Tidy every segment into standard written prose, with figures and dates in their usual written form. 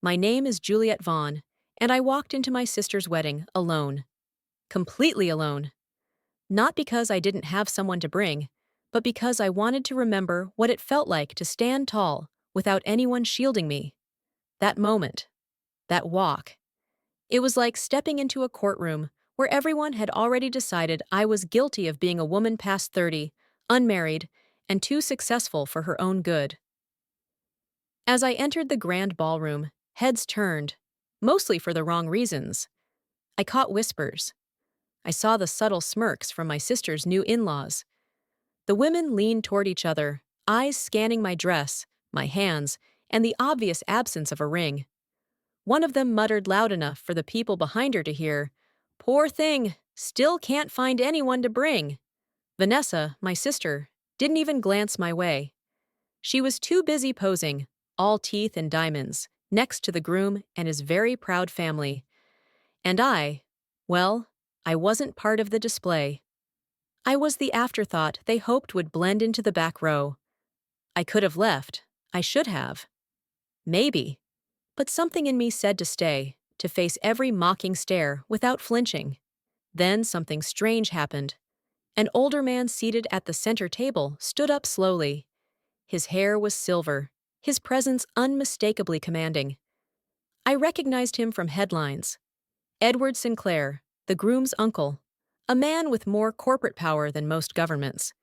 My name is Juliet Vaughn, and I walked into my sister's wedding alone. Completely alone. Not because I didn't have someone to bring, but because I wanted to remember what it felt like to stand tall without anyone shielding me. That moment. That walk. It was like stepping into a courtroom where everyone had already decided I was guilty of being a woman past 30, unmarried, and too successful for her own good. As I entered the grand ballroom, heads turned, mostly for the wrong reasons. I caught whispers. I saw the subtle smirks from my sister's new in-laws. The women leaned toward each other, eyes scanning my dress, my hands, and the obvious absence of a ring. One of them muttered loud enough for the people behind her to hear, "Poor thing, still can't find anyone to bring." Vanessa, my sister, didn't even glance my way. She was too busy posing, all teeth and diamonds, next to the groom and his very proud family. And well, I wasn't part of the display. I was the afterthought they hoped would blend into the back row. I could have left. I should have. Maybe. But something in me said to stay, to face every mocking stare without flinching. Then something strange happened. An older man seated at the center table stood up slowly. His hair was silver, his presence unmistakably commanding. I recognized him from headlines. Edward Sinclair, the groom's uncle, a man with more corporate power than most governments.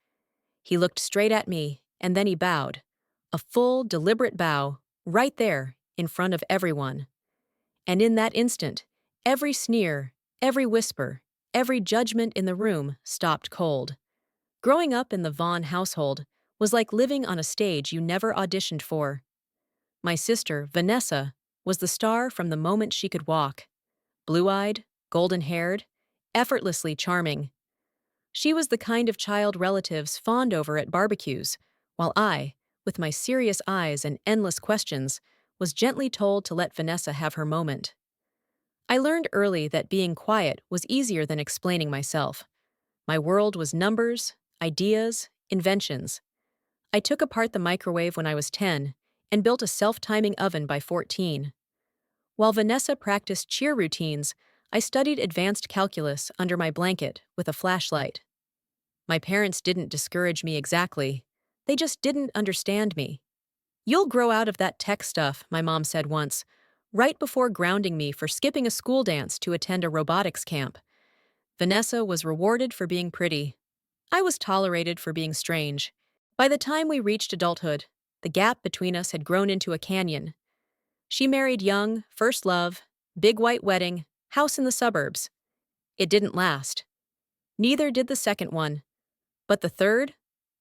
He looked straight at me, and then he bowed. A full, deliberate bow, right there, in front of everyone. And in that instant, every sneer, every whisper, every judgment in the room stopped cold. Growing up in the Vaughn household was like living on a stage you never auditioned for. My sister, Vanessa, was the star from the moment she could walk. Blue-eyed, golden-haired, effortlessly charming. She was the kind of child relatives fawned over at barbecues, while I, with my serious eyes and endless questions, was gently told to let Vanessa have her moment. I learned early that being quiet was easier than explaining myself. My world was numbers, ideas, inventions. I took apart the microwave when I was 10 and built a self-timing oven by 14. While Vanessa practiced cheer routines, I studied advanced calculus under my blanket with a flashlight. My parents didn't discourage me exactly. They just didn't understand me. "You'll grow out of that tech stuff," my mom said once, right before grounding me for skipping a school dance to attend a robotics camp. Vanessa was rewarded for being pretty. I was tolerated for being strange. By the time we reached adulthood, the gap between us had grown into a canyon. She married young, first love, big white wedding, house in the suburbs. It didn't last. Neither did the second one. But the third?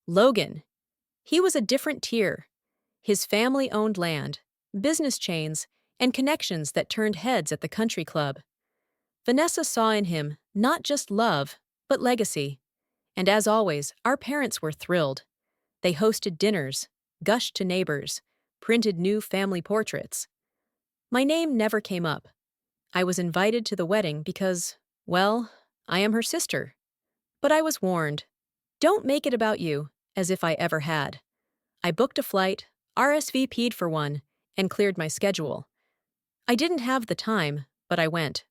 Logan. He was a different tier. His family owned land, business chains, and connections that turned heads at the country club. Vanessa saw in him not just love, but legacy. And as always, our parents were thrilled. They hosted dinners, gushed to neighbors, printed new family portraits. My name never came up. I was invited to the wedding because, well, I am her sister. But I was warned. Don't make it about you, as if I ever had. I booked a flight, RSVP'd for one, and cleared my schedule. I didn't have the time, but I went.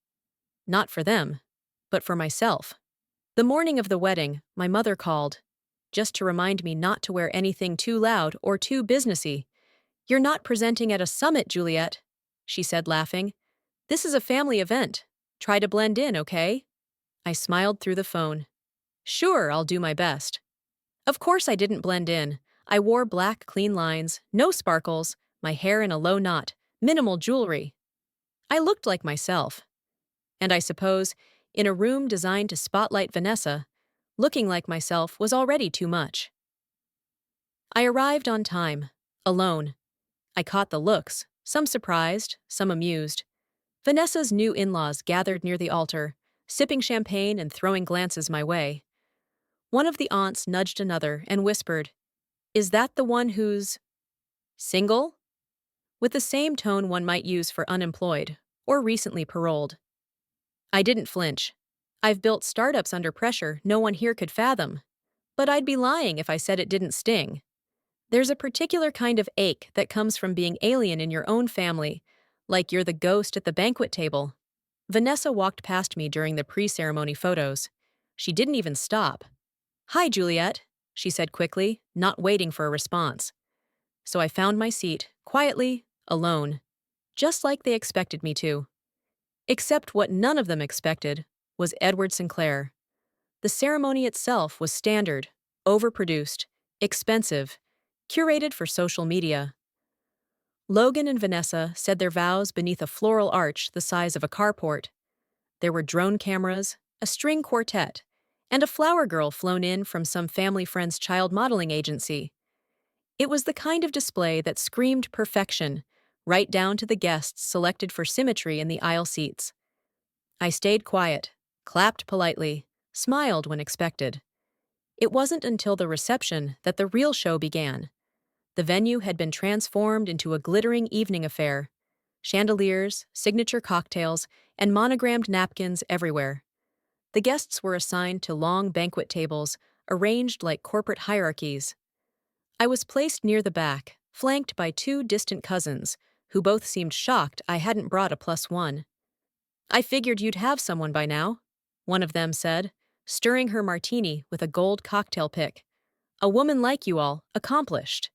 Not for them, but for myself. The morning of the wedding, my mother called, just to remind me not to wear anything too loud or too businessy. "You're not presenting at a summit, Juliet," she said, laughing. "This is a family event. Try to blend in, okay?" I smiled through the phone. "Sure, I'll do my best." Of course I didn't blend in. I wore black, clean lines, no sparkles, my hair in a low knot, minimal jewelry. I looked like myself. And I suppose, in a room designed to spotlight Vanessa, looking like myself was already too much. I arrived on time, alone. I caught the looks, some surprised, some amused. Vanessa's new in-laws gathered near the altar, sipping champagne and throwing glances my way. One of the aunts nudged another and whispered, "Is that the one who's single?" With the same tone one might use for unemployed or recently paroled. I didn't flinch. I've built startups under pressure no one here could fathom. But I'd be lying if I said it didn't sting. There's a particular kind of ache that comes from being alien in your own family, Like you're the ghost at the banquet table. Vanessa walked past me during the pre-ceremony photos. She didn't even stop. Hi, Juliet, she said quickly, not waiting for a response. So I found my seat, quietly, alone, just like they expected me to. Except what none of them expected was Edward Sinclair. The ceremony itself was standard, overproduced, expensive, curated for social media. Logan and Vanessa said their vows beneath a floral arch the size of a carport. There were drone cameras, a string quartet, and a flower girl flown in from some family friend's child modeling agency. It was the kind of display that screamed perfection, right down to the guests selected for symmetry in the aisle seats. I stayed quiet, clapped politely, smiled when expected. It wasn't until the reception that the real show began. The venue had been transformed into a glittering evening affair. Chandeliers, signature cocktails, and monogrammed napkins everywhere. The guests were assigned to long banquet tables, arranged like corporate hierarchies. I was placed near the back, flanked by two distant cousins, who both seemed shocked I hadn't brought a +1. I figured you'd have someone by now, one of them said, stirring her martini with a gold cocktail pick. A woman like you all, accomplished.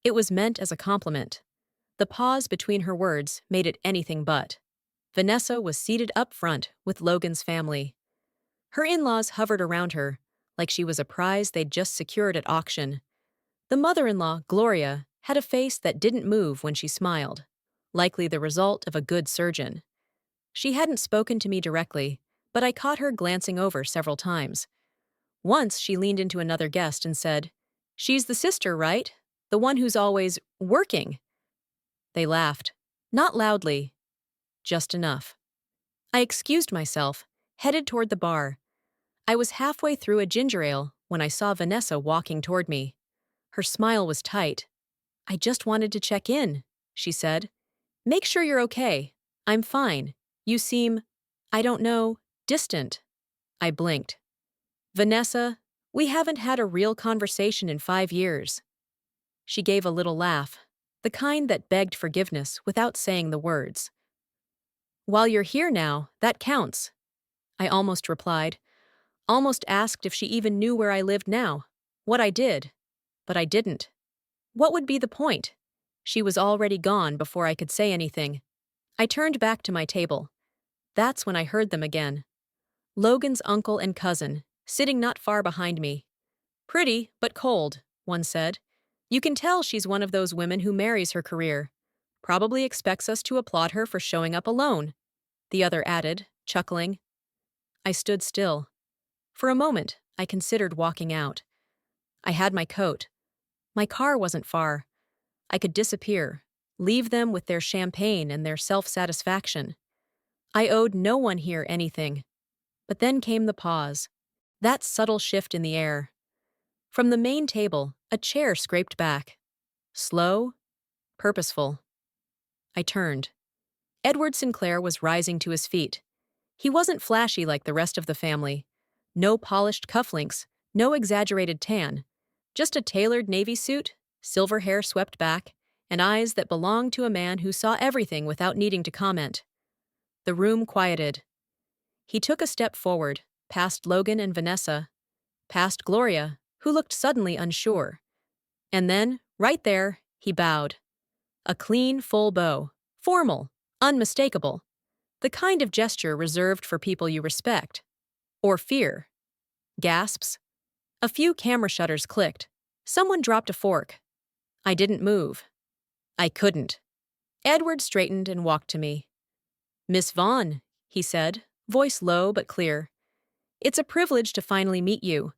It was meant as a compliment. The pause between her words made it anything but. Vanessa was seated up front with Logan's family. Her in-laws hovered around her, like she was a prize they'd just secured at auction. The mother-in-law, Gloria, had a face that didn't move when she smiled, likely the result of a good surgeon. She hadn't spoken to me directly, but I caught her glancing over several times. Once she leaned into another guest and said, "She's the sister, right? The one who's always working." They laughed. Not loudly. Just enough. I excused myself, headed toward the bar. I was halfway through a ginger ale when I saw Vanessa walking toward me. Her smile was tight. "I just wanted to check in," she said. "Make sure you're okay. I'm fine. You seem, I don't know, distant." I blinked. "Vanessa, we haven't had a real conversation in 5 years." She gave a little laugh, the kind that begged forgiveness without saying the words. "While you're here now, that counts," I almost replied, almost asked if she even knew where I lived now, what I did. But I didn't. What would be the point? She was already gone before I could say anything. I turned back to my table. That's when I heard them again. Logan's uncle and cousin, sitting not far behind me. "Pretty, but cold," one said. "You can tell she's one of those women who marries her career. Probably expects us to applaud her for showing up alone," the other added, chuckling. I stood still. For a moment, I considered walking out. I had my coat. My car wasn't far. I could disappear, leave them with their champagne and their self-satisfaction. I owed no one here anything. But then came the pause. That subtle shift in the air. From the main table, a chair scraped back. Slow, purposeful. I turned. Edward Sinclair was rising to his feet. He wasn't flashy like the rest of the family. No polished cufflinks, no exaggerated tan. Just a tailored navy suit, silver hair swept back, and eyes that belonged to a man who saw everything without needing to comment. The room quieted. He took a step forward, past Logan and Vanessa, past Gloria, who looked suddenly unsure. And then, right there, he bowed. A clean, full bow. Formal, unmistakable. The kind of gesture reserved for people you respect. Or fear. Gasps. A few camera shutters clicked. Someone dropped a fork. I didn't move. I couldn't. Edward straightened and walked to me. "Miss Vaughn," he said, voice low but clear. "It's a privilege to finally meet you.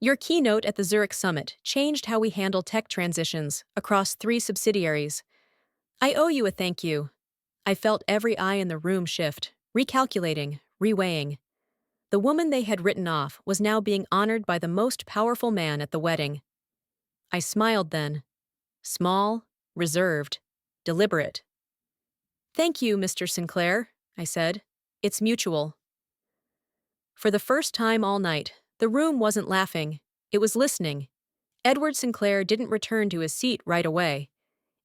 Your keynote at the Zurich Summit changed how we handle tech transitions across 3 subsidiaries. I owe you a thank you." I felt every eye in the room shift, recalculating, reweighing. The woman they had written off was now being honored by the most powerful man at the wedding. I smiled then. Small, reserved, deliberate. "Thank you, Mr. Sinclair," I said. "It's mutual." For the first time all night, the room wasn't laughing. It was listening. Edward Sinclair didn't return to his seat right away.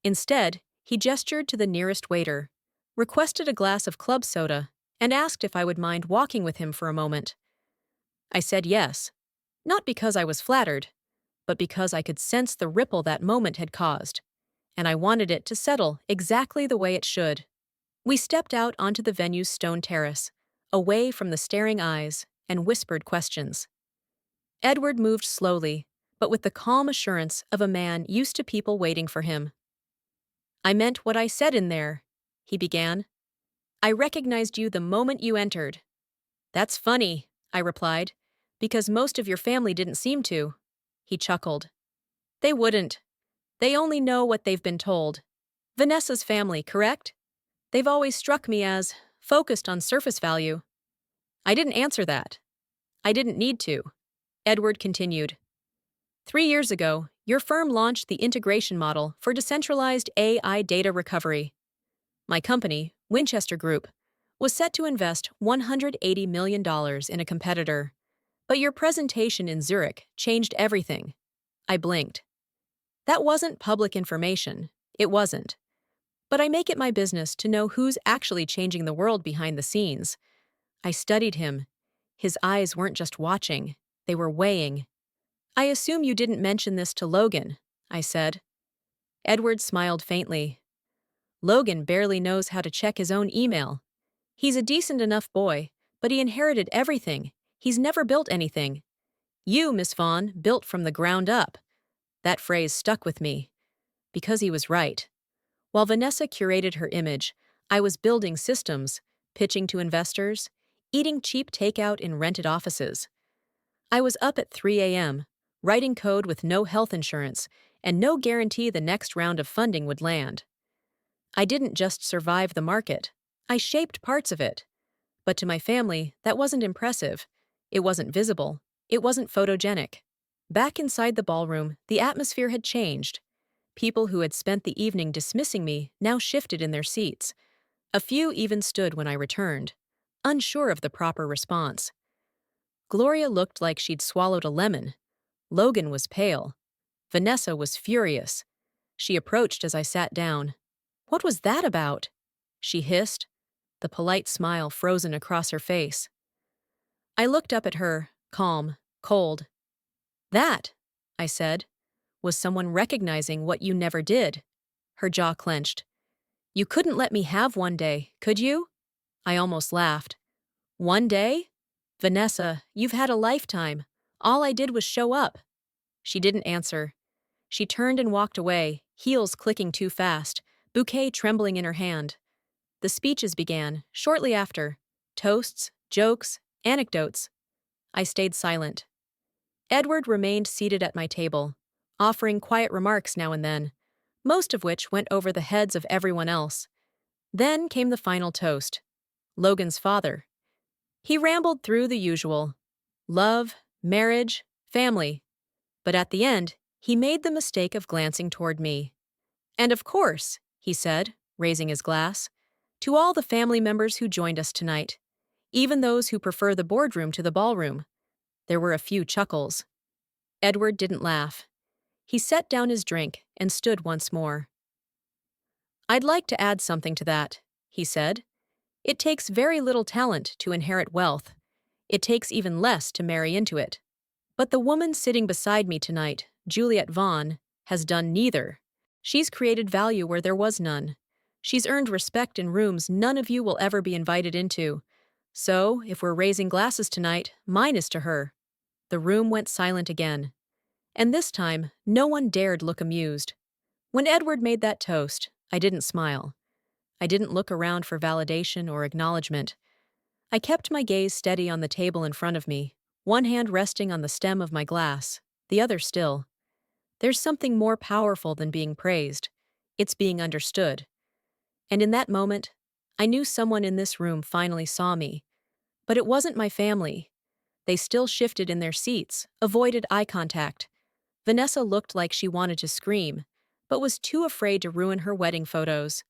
Instead, he gestured to the nearest waiter. requested a glass of club soda, and asked if I would mind walking with him for a moment. I said yes, not because I was flattered, but because I could sense the ripple that moment had caused, and I wanted it to settle exactly the way it should. We stepped out onto the venue's stone terrace, away from the staring eyes and whispered questions. Edward moved slowly, but with the calm assurance of a man used to people waiting for him. "I meant what I said in there," he began. "I recognized you the moment you entered." "That's funny," I replied, "because most of your family didn't seem to." He chuckled. "They wouldn't. They only know what they've been told. Vanessa's family, correct? They've always struck me as focused on surface value." I didn't answer that. I didn't need to. Edward continued. 3 years ago, your firm launched the integration model for decentralized AI data recovery. My company, Winchester Group, was set to invest $180 million in a competitor. But your presentation in Zurich changed everything. I blinked. That wasn't public information. It wasn't. But I make it my business to know who's actually changing the world behind the scenes. I studied him. His eyes weren't just watching, they were weighing. "I assume you didn't mention this to Logan," I said. Edward smiled faintly. "Logan barely knows how to check his own email. He's a decent enough boy, but he inherited everything. He's never built anything. You, Miss Vaughn, built from the ground up." That phrase stuck with me. Because he was right. While Vanessa curated her image, I was building systems, pitching to investors, eating cheap takeout in rented offices. I was up at 3 a.m., writing code with no health insurance and no guarantee the next round of funding would land. I didn't just survive the market. I shaped parts of it. But to my family, that wasn't impressive. It wasn't visible. It wasn't photogenic. Back inside the ballroom, the atmosphere had changed. People who had spent the evening dismissing me now shifted in their seats. A few even stood when I returned, unsure of the proper response. Gloria looked like she'd swallowed a lemon. Logan was pale. Vanessa was furious. She approached as I sat down. "What was that about?" she hissed, the polite smile frozen across her face. I looked up at her, calm, cold. "That," I said, "was someone recognizing what you never did." Her jaw clenched. "You couldn't let me have one day, could you?" I almost laughed. "One day? Vanessa, you've had a lifetime. All I did was show up." She didn't answer. She turned and walked away, heels clicking too fast, bouquet trembling in her hand. The speeches began, shortly after. Toasts, jokes, anecdotes. I stayed silent. Edward remained seated at my table, offering quiet remarks now and then, most of which went over the heads of everyone else. Then came the final toast. Logan's father. He rambled through the usual. Love, marriage, family. But at the end, he made the mistake of glancing toward me. "And of course," he said, raising his glass, "to all the family members who joined us tonight, even those who prefer the boardroom to the ballroom." There were a few chuckles. Edward didn't laugh. He set down his drink and stood once more. "I'd like to add something to that," he said. "It takes very little talent to inherit wealth. It takes even less to marry into it. But the woman sitting beside me tonight, Juliet Vaughn, has done neither. She's created value where there was none. She's earned respect in rooms none of you will ever be invited into. So, if we're raising glasses tonight, mine is to her." The room went silent again. And this time, no one dared look amused. When Edward made that toast, I didn't smile. I didn't look around for validation or acknowledgement. I kept my gaze steady on the table in front of me, one hand resting on the stem of my glass, the other still. There's something more powerful than being praised. It's being understood. And in that moment, I knew someone in this room finally saw me. But it wasn't my family. They still shifted in their seats, avoided eye contact. Vanessa looked like she wanted to scream, but was too afraid to ruin her wedding photos.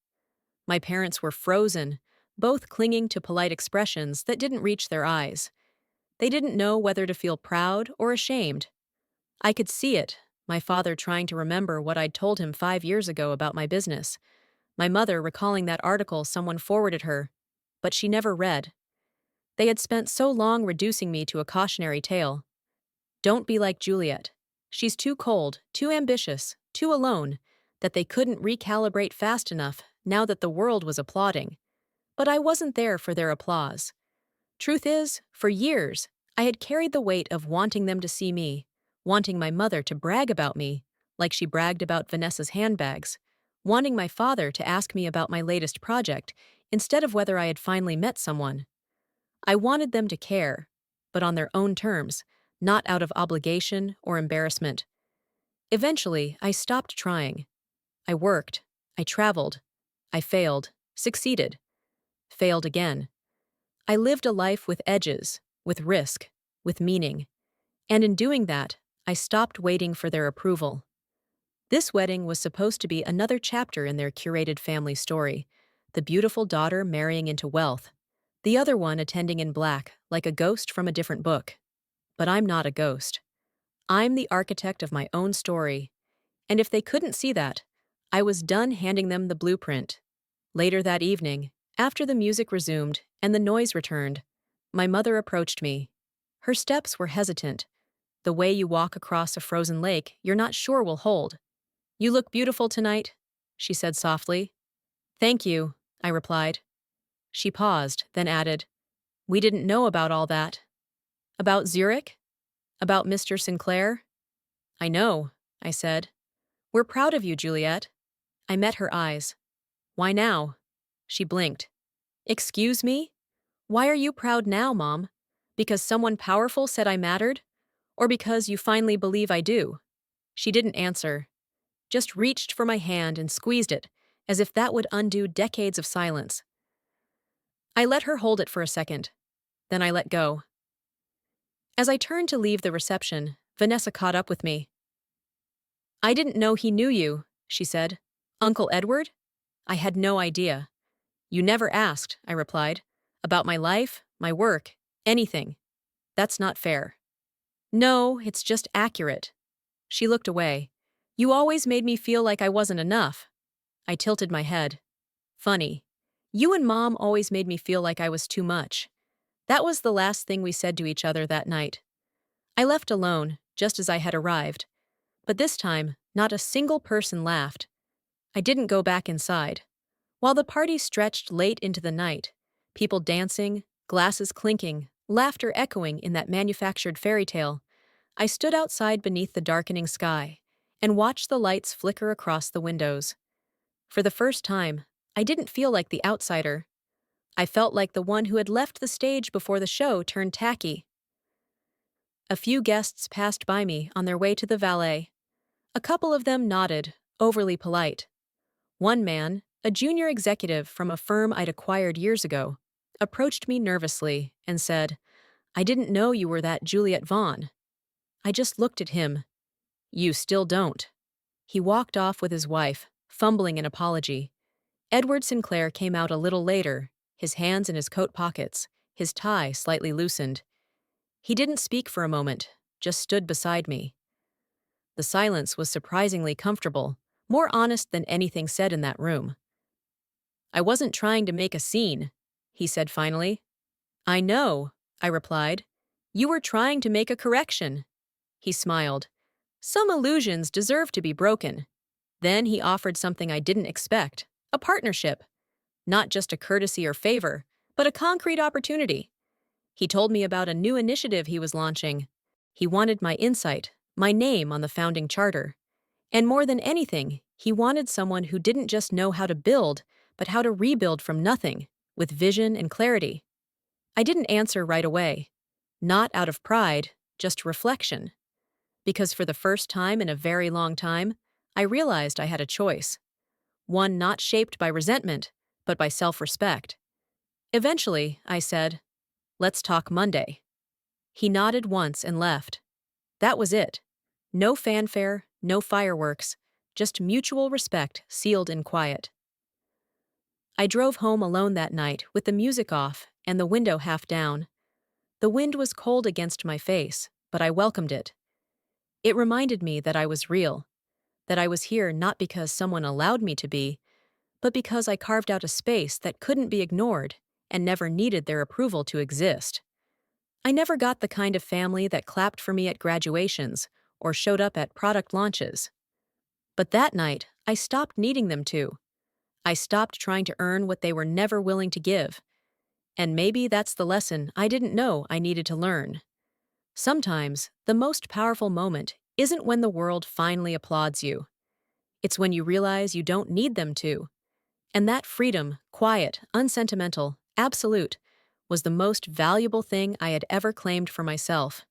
My parents were frozen, both clinging to polite expressions that didn't reach their eyes. They didn't know whether to feel proud or ashamed. I could see it, my father trying to remember what I'd told him 5 years ago about my business. my mother recalling that article someone forwarded her, but she never read. They had spent so long reducing me to a cautionary tale. Don't be like Juliet. She's too cold, too ambitious, too alone, that they couldn't recalibrate fast enough now that the world was applauding. But I wasn't there for their applause. Truth is, for years, I had carried the weight of wanting them to see me, wanting my mother to brag about me, like she bragged about Vanessa's handbags, wanting my father to ask me about my latest project instead of whether I had finally met someone. I wanted them to care, but on their own terms, not out of obligation or embarrassment. Eventually, I stopped trying. I worked, I traveled, I failed, succeeded, failed again. I lived a life with edges, with risk, with meaning. And in doing that, I stopped waiting for their approval. This wedding was supposed to be another chapter in their curated family story, the beautiful daughter marrying into wealth, the other one attending in black, like a ghost from a different book. But I'm not a ghost. I'm the architect of my own story. And if they couldn't see that, I was done handing them the blueprint. Later that evening, after the music resumed and the noise returned, my mother approached me. Her steps were hesitant, the way you walk across a frozen lake you're not sure will hold. "You look beautiful tonight," she said softly. "Thank you," I replied. She paused, then added, "We didn't know about all that." "About Zurich? About Mr. Sinclair?" "I know," I said. "We're proud of you, Juliet." I met her eyes. "Why now?" She blinked. "Excuse me? Why are you proud now, Mom? Because someone powerful said I mattered? Or because you finally believe I do?" She didn't answer, just reached for my hand and squeezed it, as if that would undo decades of silence. I let her hold it for a second. Then I let go. As I turned to leave the reception, Vanessa caught up with me. "I didn't know he knew you," she said. "Uncle Edward?" I had no idea. "You never asked," I replied. "About my life, my work, anything. That's not fair." "No, it's just accurate." She looked away. "You always made me feel like I wasn't enough." I tilted my head. "Funny. You and Mom always made me feel like I was too much." That was the last thing we said to each other that night. I left alone, just as I had arrived. But this time, not a single person laughed. I didn't go back inside. While the party stretched late into the night, people dancing, glasses clinking, laughter echoing in that manufactured fairy tale, I stood outside beneath the darkening sky and watched the lights flicker across the windows. For the first time, I didn't feel like the outsider. I felt like the one who had left the stage before the show turned tacky. A few guests passed by me on their way to the valet. A couple of them nodded, overly polite. One man, a junior executive from a firm I'd acquired years ago, approached me nervously and said, "I didn't know you were that Juliet Vaughn." I just looked at him. "You still don't." He walked off with his wife, fumbling an apology. Edward Sinclair came out a little later, his hands in his coat pockets, his tie slightly loosened. He didn't speak for a moment, just stood beside me. The silence was surprisingly comfortable, more honest than anything said in that room. "I wasn't trying to make a scene," he said finally. "I know," I replied. "You were trying to make a correction." He smiled. "Some illusions deserve to be broken." Then he offered something I didn't expect, a partnership. Not just a courtesy or favor, but a concrete opportunity. He told me about a new initiative he was launching. He wanted my insight, my name on the founding charter. And more than anything, he wanted someone who didn't just know how to build, but how to rebuild from nothing, with vision and clarity. I didn't answer right away. Not out of pride, just reflection. Because for the first time in a very long time, I realized I had a choice. One not shaped by resentment, but by self-respect. Eventually, I said, "Let's talk Monday." He nodded once and left. That was it. No fanfare, no fireworks, just mutual respect sealed in quiet. I drove home alone that night with the music off and the window half down. The wind was cold against my face, but I welcomed it. It reminded me that I was real, that I was here not because someone allowed me to be, but because I carved out a space that couldn't be ignored and never needed their approval to exist. I never got the kind of family that clapped for me at graduations or showed up at product launches. But that night, I stopped needing them to. I stopped trying to earn what they were never willing to give. And maybe that's the lesson I didn't know I needed to learn. Sometimes, the most powerful moment isn't when the world finally applauds you. It's when you realize you don't need them to. And that freedom, quiet, unsentimental, absolute, was the most valuable thing I had ever claimed for myself.